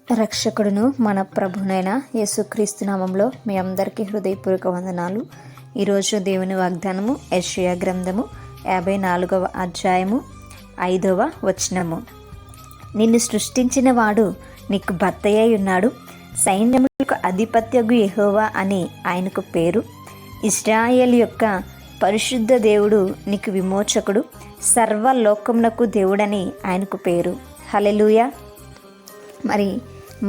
రక్షకుడును మన ప్రభునైన యేసుక్రీస్తు నామంలో మీ అందరికీ హృదయపూర్వక వందనాలు. ఈరోజు దేవుని వాగ్దానము యెషయా గ్రంథము 54వ అధ్యాయము 5వ వచనము. నిన్ను సృష్టించిన వాడు నీకు భర్తయ్య ఉన్నాడు, సైన్యములకు అధిపత్యగు యెహోవా అని ఆయనకు పేరు. ఇశ్రాయేలు యొక్క పరిశుద్ధ దేవుడు నీకు విమోచకుడు, సర్వలోకమునకు దేవుడని ఆయనకు పేరు. హల్లెలూయా. మరి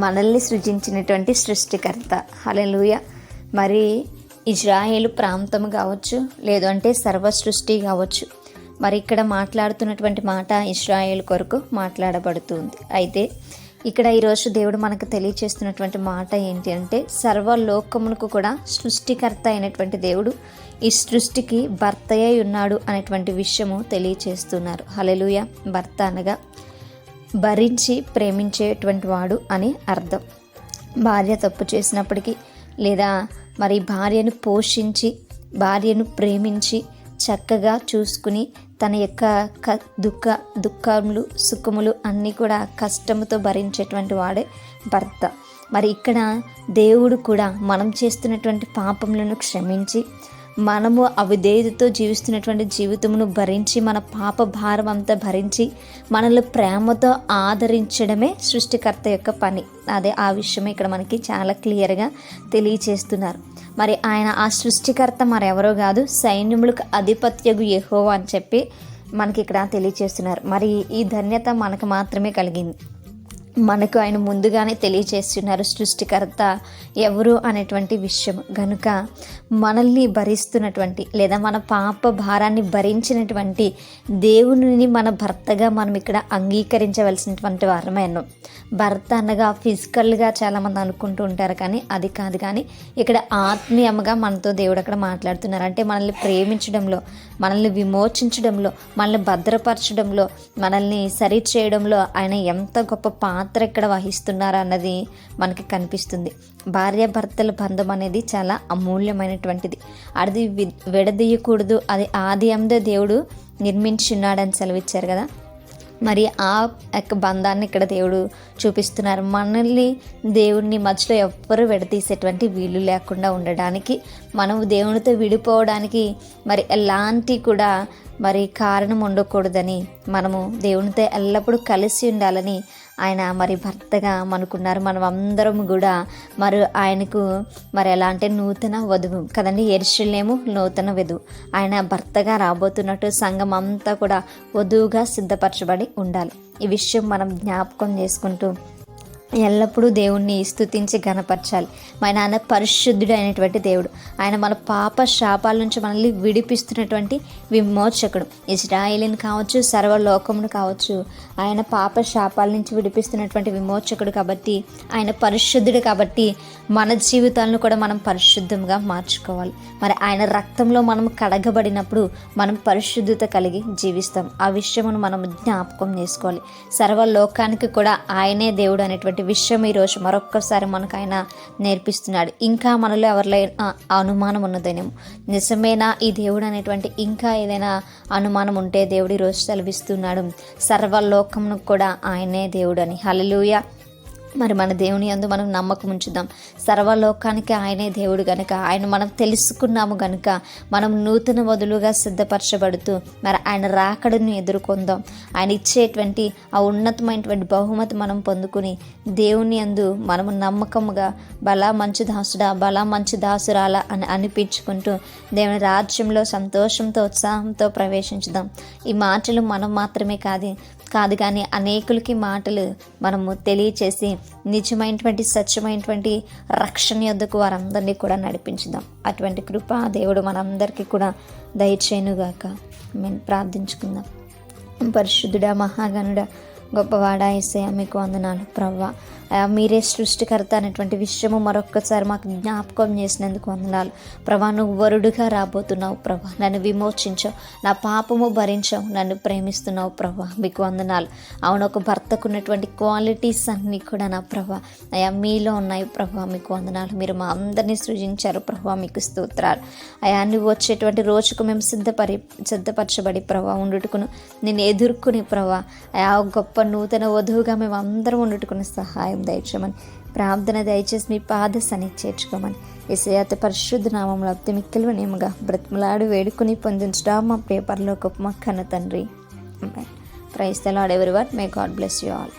మనల్ని సృజించినటువంటి సృష్టికర్త, హల్లెలూయా. మరి ఇజ్రాయేలు ప్రాంతం కావచ్చు, లేదు అంటే సర్వ సృష్టి కావచ్చు. మరి ఇక్కడ మాట్లాడుతున్నటువంటి మాట ఇజ్రాయేలు కొరకు మాట్లాడబడుతుంది. అయితే ఇక్కడ ఈరోజు దేవుడు మనకు తెలియచేస్తున్నటువంటి మాట ఏంటి అంటే, సర్వలోకమునకు కూడా సృష్టికర్త అయినటువంటి దేవుడు ఈ సృష్టికి భర్తయ్య ఉన్నాడు అనేటువంటి విషయము తెలియచేస్తున్నారు. హల్లెలూయా. భర్త అనగా భరించి ప్రేమించేటువంటి వాడు అని అర్థం. భార్య తప్పు చేసినప్పటికీ, లేదా మరి భార్యను పోషించి భార్యను ప్రేమించి చక్కగా చూసుకుని తన యొక్క దుఃఖములు సుఖములు అన్నీ కూడా కష్టముతో భరించేటువంటి వాడే భర్త. మరి ఇక్కడ దేవుడు కూడా మనం చేస్తున్నటువంటి పాపములను క్షమించి, మనము అవిధేయతతో జీవిస్తున్నటువంటి జీవితమును భరించి, మన పాప భారం అంతా భరించి మనల్ని ప్రేమతో ఆదరించడమే సృష్టికర్త యొక్క పని. అదే ఆ విషయమే ఇక్కడ మనకి చాలా క్లియర్గా తెలియచేస్తున్నారు. మరి ఆయన ఆ సృష్టికర్త మరెవరో కాదు, సైన్యములకు అధిపత్యగు యెహోవా అని చెప్పి మనకి ఇక్కడ తెలియచేస్తున్నారు. మరి ఈ ధన్యత మనకు మాత్రమే కలిగింది. మనకు ఆయన ముందుగానే తెలియచేస్తున్నారు సృష్టికర్త ఎవరు అనేటువంటి విషయం. గనుక మనల్ని భరిస్తున్నటువంటి, లేదా మన పాప భారాన్ని భరించినటువంటి దేవుని మన భర్తగా మనం ఇక్కడ అంగీకరించవలసినటువంటి వారమేను. భర్త అనగా ఫిజికల్గా చాలామంది అనుకుంటూ ఉంటారు, కానీ అది కాదు. కానీ ఇక్కడ ఆత్మీయంగా మనతో దేవుడు అక్కడ మాట్లాడుతున్నారు. అంటే మనల్ని ప్రేమించడంలో, మనల్ని విమోచించడంలో, మనల్ని భద్రపరచడంలో, మనల్ని సరిచేయడంలో ఆయన ఎంత గొప్ప పాత్ర ఇక్కడ వహిస్తున్నారు అన్నది మనకి కనిపిస్తుంది. భార్యాభర్తల బంధం అనేది చాలా అమూల్యమైనటువంటిది. అది విడదీయకూడదు. అది ఆది అందే దేవుడు నిర్మించున్నాడని సెలవిచ్చారు కదా. మరి ఆ యొక్క బంధాన్ని ఇక్కడ దేవుడు చూపిస్తున్నారు. మనల్ని దేవుడిని మధ్యలో ఎవ్వరూ విడతీసేటువంటి వీలు లేకుండా ఉండడానికి, మనం దేవునితో విడిపోవడానికి మరి ఎలాంటి కూడా మరి కారణం ఉండకూడదని, మనము దేవునితో ఎల్లప్పుడూ కలిసి ఉండాలని ఆయన మరి భర్తగా మనకున్నారు. మనం అందరం కూడా మరి ఆయనకు మరి ఎలా అంటే నూతన వధువు కదండి. యెరూషలేము నూతన వధువు. ఆయన భర్తగా రాబోతున్నట్టు సంఘం అంతా కూడా వధువుగా సిద్ధపరచబడి ఉండాలి. ఈ విషయం మనం జ్ఞాపకం చేసుకుంటూ ఎల్లప్పుడూ దేవుణ్ణి స్తుతించి ఘనపరచాలి. ఆయన పరిశుద్ధుడు అయినటువంటి దేవుడు. ఆయన మన పాప శాపాల నుంచి మనల్ని విడిపిస్తున్నటువంటి విమోచకుడు. ఇశ్రాయేలుని కావచ్చు, సర్వలోకమును కావచ్చు, ఆయన పాప శాపాల నుంచి విడిపిస్తున్నటువంటి విమోచకుడు. కాబట్టి ఆయన పరిశుద్ధుడు. కాబట్టి మన జీవితాలను కూడా మనం పరిశుద్ధంగా మార్చుకోవాలి. మరి ఆయన రక్తంలో మనం కడగబడినప్పుడు మనం పరిశుద్ధత కలిగి జీవిస్తాం. ఆ విషయమును మనం జ్ఞాపకం చేసుకోవాలి. సర్వలోకానికి కూడా ఆయనే దేవుడు అనేటువంటి విషయం ఈరోజు మరొక్కసారి మనకు ఆయన నేర్పిస్తున్నాడు. ఇంకా మనలో ఎవరిలో అనుమానం ఉన్నదేనేమో, నిజమేనా ఈ దేవుడు అనేటువంటి ఇంకా ఏదైనా అనుమానం ఉంటే దేవుడు ఈరోజు సెలవిస్తున్నాడు, సర్వలోకమును కూడా ఆయనే దేవుడు అని. హల్లెలూయా. మరి మన దేవుని యందు మనం నమ్మకం ఉంచుదాం. సర్వలోకానికి ఆయనే దేవుడు గనుక, ఆయన మనం తెలుసుకున్నాము గనుక మనం నూతన వధులుగా సిద్ధపరచబడుతూ మరి ఆయన రాకడను ఎదుర్కొందాం. ఆయన ఇచ్చేటువంటి ఆ ఉన్నతమైనటువంటి బహుమతి మనం పొందుకుని దేవుని యందు మనము నమ్మకముగా బలా మంచి దాసుడా, బలా మంచి దాసురాలా అని అనిపించుకుంటూ దేవుని రాజ్యంలో సంతోషంతో ఉత్సాహంతో ప్రవేశించుదాం. ఈ మాటలు మనం మాత్రమే కాదు కానీ అనేకులకి మాటలు మనము తెలియచేసి నిజమైనటువంటి సత్యమైనటువంటి రక్షణ యొద్దకు వారందరినీ కూడా నడిపించుదాం. అటువంటి కృప దేవుడు మనందరికీ కూడా దయచేయునుగాక. మేము ప్రార్థించుకుందాం. పరిశుద్ధుడా, మహాగణుడా, గొప్పవాడా యేసయ్యా, మీకు వందనాలు ప్రభువా. మీరే సృష్టికర్త అనేటువంటి విషయము మరొక్కసారి మాకు జ్ఞాపకం చేసినందుకు వందనాలు ప్రభా. నువ్వు వరుడుగా రాబోతున్నావు ప్రభా. నన్ను విమోచించావు, నా పాపము భరించావు, నన్ను ప్రేమిస్తున్నావు ప్రభా. మీకు వందనాలు. అవును, ఒక భర్తకు ఉన్నటువంటి క్వాలిటీస్ అన్నీ కూడా నా ప్రభా అయా మీలో ఉన్నాయి ప్రభా. మీకు వందనాలు. మీరు మా అందరినీ సృజించారు ప్రభా. మీకు స్తోత్రాలు అయా. నువ్వు వచ్చేటువంటి రోజుకు మేము సిద్ధపరచబడి ప్రభా ఉండుటకును నేను ఎదుర్కొని ప్రభా అయా గొప్ప గొప్ప నూతన వధువుగా మేము అందరం ఉండుకునే సహాయం దయచేయమని, ప్రార్థన దయచేసి మీ పాద సన్నిధికి చేర్చుకోమని యేసయ్య అతి పరిశుద్ధ నామములో అతి మిక్కిలి వినయముగా బ్రతిమలాడి వేడుకొని పొందించడం మా ప్రియ పరలోకపు మా కన్న తండ్రి. Praise the lord everyone. May God bless you all.